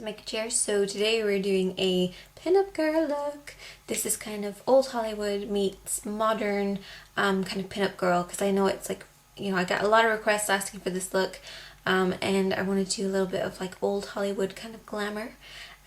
TheMakeupChair. So today we're doing a pin-up girl look. This is kind of old Hollywood meets modern kind of pin-up girl, because I know it's like, you know, I got a lot of requests asking for this look, and I wanted to do a little bit of like old Hollywood kind of glamour.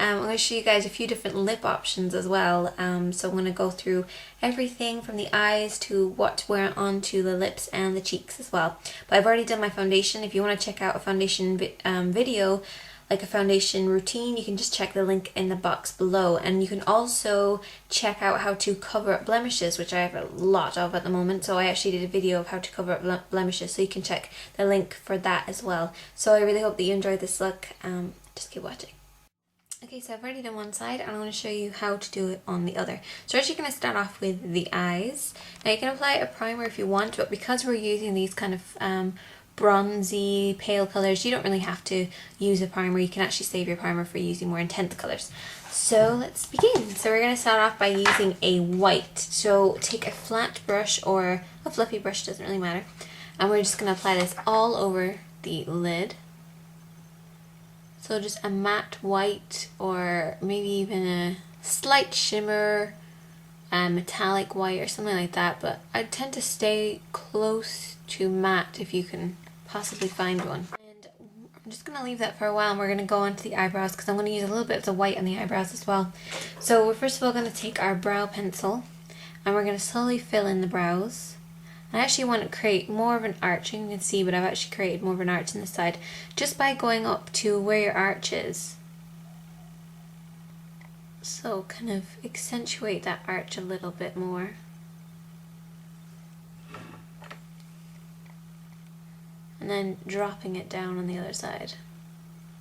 I'm going to show you guys a few different lip options as well, so I'm going to go through everything from the eyes to what to wear onto the lips and the cheeks as well. But I've already done my foundation. If you want to check out a foundation video, like a foundation routine, you can just check the link in the box below. And you can also check out how to cover up blemishes, which I have a lot of at the moment. So I actually did a video of how to cover up blemishes, so you can check the link for that as well. So I really hope that you enjoyed this look. Just keep watching. Okay, so I've already done one side and I'm going to show you how to do it on the other. So we're actually going to start off with the eyes. Now you can apply a primer if you want, but because we're using these kind of bronzy, pale colours, you don't really have to use a primer. You can actually save your primer for using more intense colours. So let's begin. So we're going to start off by using a white. So take a flat brush or a fluffy brush, doesn't really matter. And we're just going to apply this all over the lid. So just a matte white, or maybe even a slight shimmer, metallic white or something like that, but I tend to stay close to matte if you can possibly find one. And I'm just going to leave that for a while, and we're going to go on to the eyebrows because I'm going to use a little bit of the white on the eyebrows as well. So we're first of all going to take our brow pencil and we're going to slowly fill in the brows. I actually want to create more of an arch. You can see, but I've actually created more of an arch on this side just by going up to where your arch is. So kind of accentuate that arch a little bit more. And then dropping it down on the other side.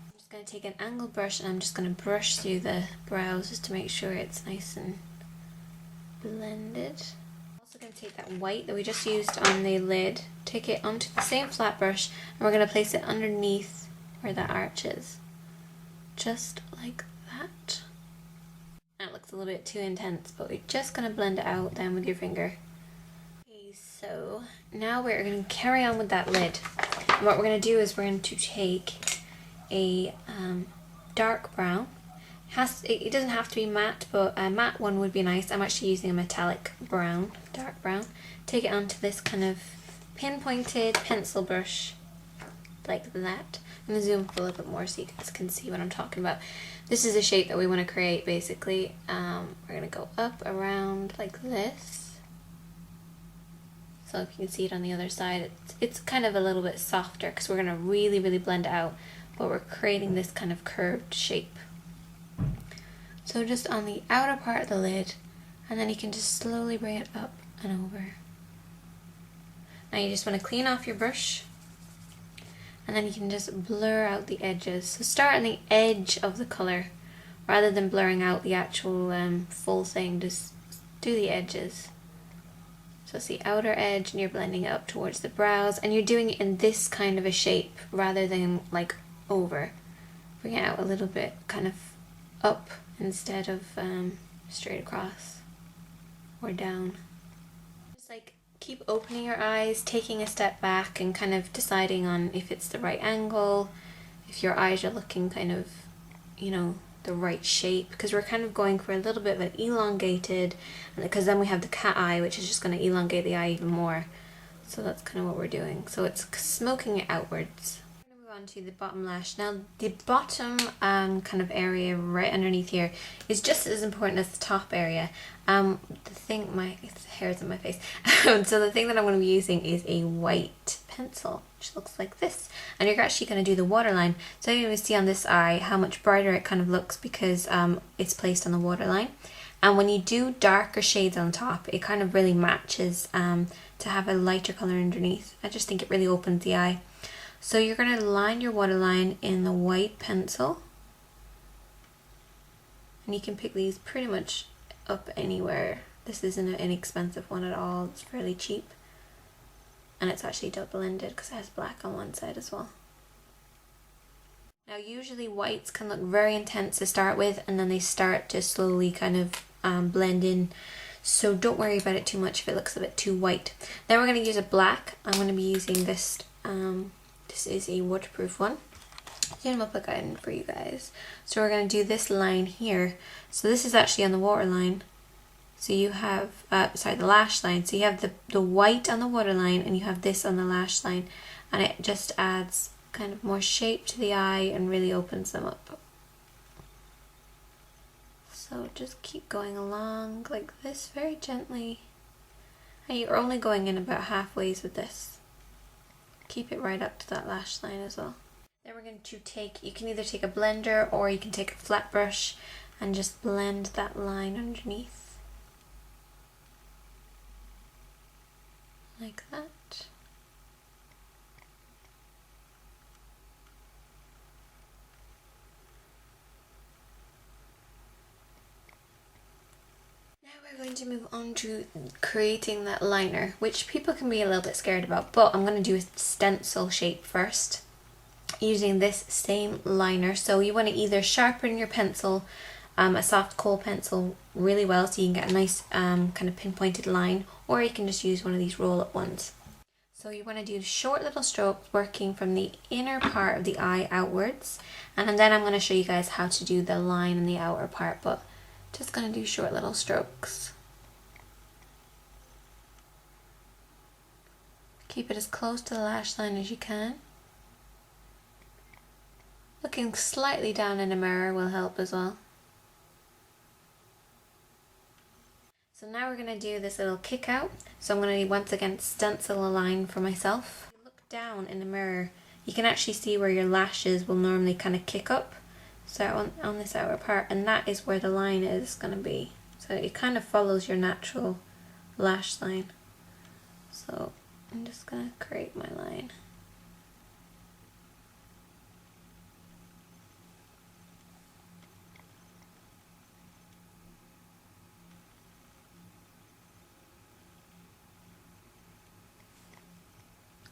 I'm just going to take an angled brush and I'm just going to brush through the brows just to make sure it's nice and blended. Going to take that white that we just used on the lid, take it onto the same flat brush, and we're going to place it underneath where that arch is. Just like that. That looks a little bit too intense, but we're just going to blend it out then with your finger. Okay, so now we're going to carry on with that lid. And what we're going to do is we're going to take a dark brown. It doesn't have to be matte, but a matte one would be nice. I'm actually using a metallic brown, dark brown. Take it onto this kind of pinpointed pencil brush, like that. I'm going to zoom up a little bit more so you guys can see what I'm talking about. This is a shape that we want to create, basically. We're going to go up, around, like this. So if you can see it on the other side, it's kind of a little bit softer because we're going to really, really blend it out. But we're creating this kind of curved shape. So just on the outer part of the lid, and then you can just slowly bring it up and over. Now you just want to clean off your brush, and then you can just blur out the edges. So start on the edge of the colour, rather than blurring out the actual full thing, just do the edges. So it's the outer edge, and you're blending it up towards the brows, and you're doing it in this kind of a shape, rather than like over. Bring it out a little bit, kind of up, instead of straight across or down. Just like keep opening your eyes, taking a step back and kind of deciding on if it's the right angle, if your eyes are looking kind of, you know, the right shape, because we're kind of going for a little bit of an elongated, because then we have the cat eye, which is just going to elongate the eye even more. So that's kind of what we're doing. So it's smoking it outwards. Onto the bottom lash. Now the bottom kind of area right underneath here is just as important as the top area. The thing, my hair's in my face. So the thing that I'm going to be using is a white pencil, which looks like this, and you're actually going to do the waterline. So you can see on this eye how much brighter it kind of looks because it's placed on the waterline. And when you do darker shades on top, it kind of really matches to have a lighter color underneath. I just think it really opens the eye. So you're going to line your waterline in the white pencil, and you can pick these pretty much up anywhere. This isn't an inexpensive one at all, it's fairly cheap, and it's actually double ended because it has black on one side as well. Now usually whites can look very intense to start with, and then they start to slowly kind of blend in, so don't worry about it too much if it looks a bit too white. Then we're going to use a black. I'm going to be using this. This is a waterproof one. Doing up again for you guys. So we're going to do this line here. So this is actually on the waterline. So you have, the lash line. So you have the white on the waterline and you have this on the lash line. And it just adds kind of more shape to the eye and really opens them up. So just keep going along like this very gently. And you're only going in about halfways with this. Keep it right up to that lash line as well. Then we're going to take, you can either take a blender or you can take a flat brush and just blend that line underneath. Like that. Now we're going to move on to creating that liner, which people can be a little bit scared about, but I'm going to do a stencil shape first, using this same liner. So you want to either sharpen your pencil, a soft kohl pencil, really well so you can get a nice kind of pinpointed line, or you can just use one of these roll-up ones. So you want to do short little strokes working from the inner part of the eye outwards, and then I'm going to show you guys how to do the line in the outer part, but just going to do short little strokes. Keep it as close to the lash line as you can. Looking slightly down in the mirror will help as well. So now we're going to do this little kick out. So I'm going to once again stencil a line for myself. If you look down in the mirror, you can actually see where your lashes will normally kind of kick up. So on this outer part, and that is where the line is going to be. So it kind of follows your natural lash line. So I'm just going to create my line.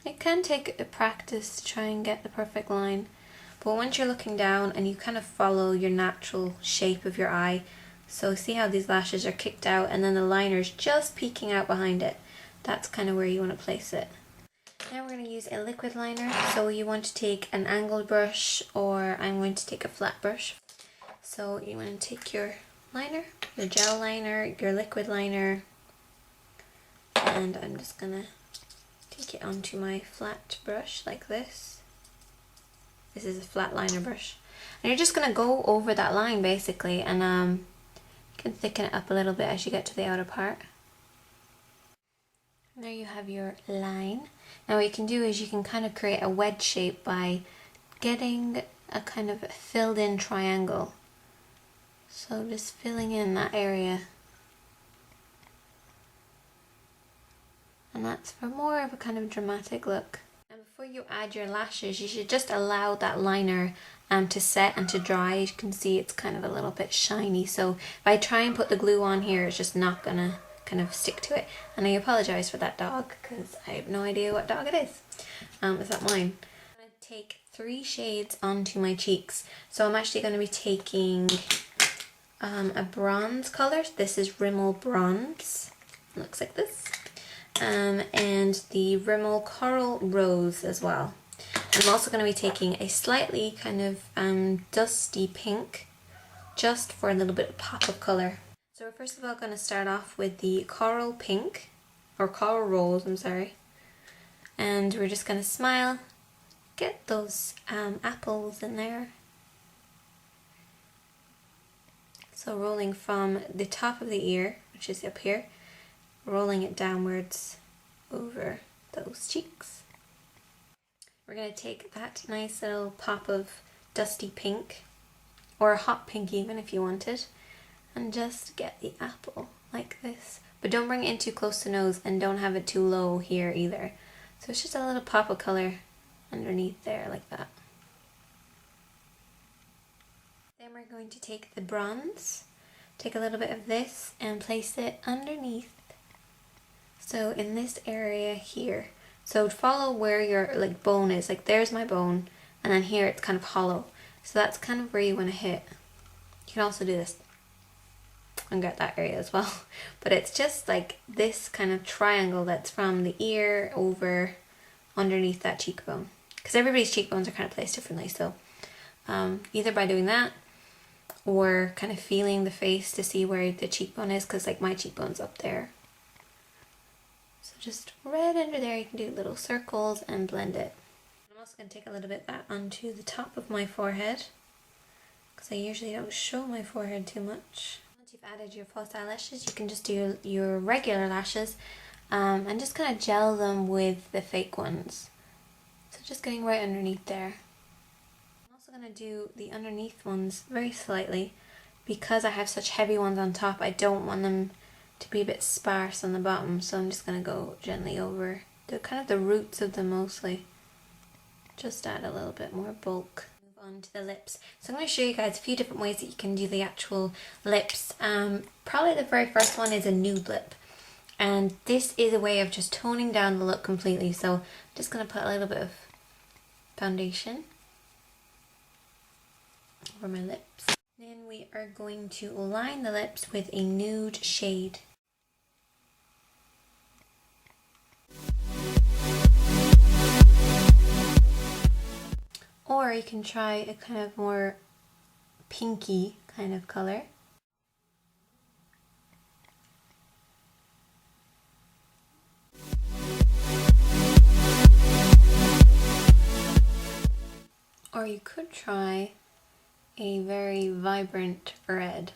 It can take a practice to try and get the perfect line, but once you're looking down and you kind of follow your natural shape of your eye, so see how these lashes are kicked out and then the liner's just peeking out behind it, that's kind of where you want to place it. Now we're going to use a liquid liner, so you want to take an angled brush, or I'm going to take a flat brush. So you want to take your liner, your gel liner, your liquid liner, and I'm just going to take it onto my flat brush like this. This is a flat liner brush. And you're just going to go over that line basically, and you can thicken it up a little bit as you get to the outer part. And there you have your line. Now what you can do is you can kind of create a wedge shape by getting a kind of filled in triangle. So just filling in that area. And that's for more of a kind of dramatic look. And before you add your lashes, you should just allow that liner to set and to dry. You can see it's kind of a little bit shiny. So if I try and put the glue on here, it's just not gonna kind of stick to it. And I apologize for that dog because I have no idea what dog it is. Is that mine? I'm going to take 3 shades onto my cheeks. So I'm actually going to be taking a bronze color. This is Rimmel Bronze. It looks like this. And the Rimmel Coral Rose as well. I'm also going to be taking a slightly kind of dusty pink, just for a little bit of pop of colour. So we're first of all going to start off with the Coral Pink, or Coral Rose, I'm sorry. And we're just going to smile, get those apples in there. So rolling from the top of the ear, which is up here, rolling it downwards over those cheeks. We're going to take that nice little pop of dusty pink, or a hot pink even if you wanted, and just get the apple like this. But don't bring it in too close to the nose, and don't have it too low here either. So it's just a little pop of colour underneath there like that. Then we're going to take the bronze, take a little bit of this and place it underneath. So in this area here, so follow where your like bone is, like there's my bone, and then here it's kind of hollow. So that's kind of where you want to hit. You can also do this and get that area as well. But it's just like this kind of triangle that's from the ear over underneath that cheekbone. Because everybody's cheekbones are kind of placed differently, so either by doing that or kind of feeling the face to see where the cheekbone is, because like my cheekbone's up there. So just right under there, you can do little circles and blend it. I'm also going to take a little bit of that onto the top of my forehead, because I usually don't show my forehead too much. Once you've added your false eyelashes, you can just do your regular lashes and just kind of gel them with the fake ones. So just getting right underneath there. I'm also going to do the underneath ones very slightly, because I have such heavy ones on top. I don't want them to be a bit sparse on the bottom, so I'm just going to go gently over the kind of the roots of them mostly. Just add a little bit more bulk. Move on to the lips. So I'm going to show you guys a few different ways that you can do the actual lips. Probably the very first one is a nude lip. And this is a way of just toning down the look completely. So I'm just going to put a little bit of foundation over my lips. Then we are going to line the lips with a nude shade. Or you can try a kind of more pinky kind of color. Or you could try a very vibrant red.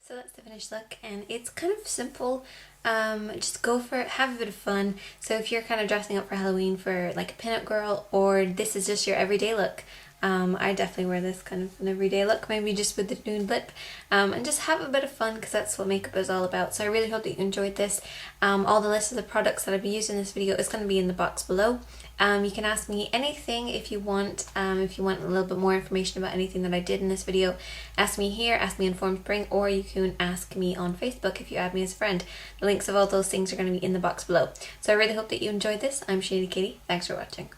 So that's the finished look, and it's kind of simple. Just go for it, have a bit of fun. So if you're kind of dressing up for Halloween for like a pinup girl, or this is just your everyday look, I definitely wear this kind of an everyday look, maybe just with the nude lip, and just have a bit of fun, because that's what makeup is all about. So I really hope that you enjoyed this. All the list of the products that I've used in this video is going to be in the box below. You can ask me anything if you want a little bit more information about anything that I did in this video. Ask me here, ask me on Formspring, or you can ask me on Facebook if you add me as a friend. The links of all those things are going to be in the box below. So I really hope that you enjoyed this. I'm Sineadycady. Thanks for watching.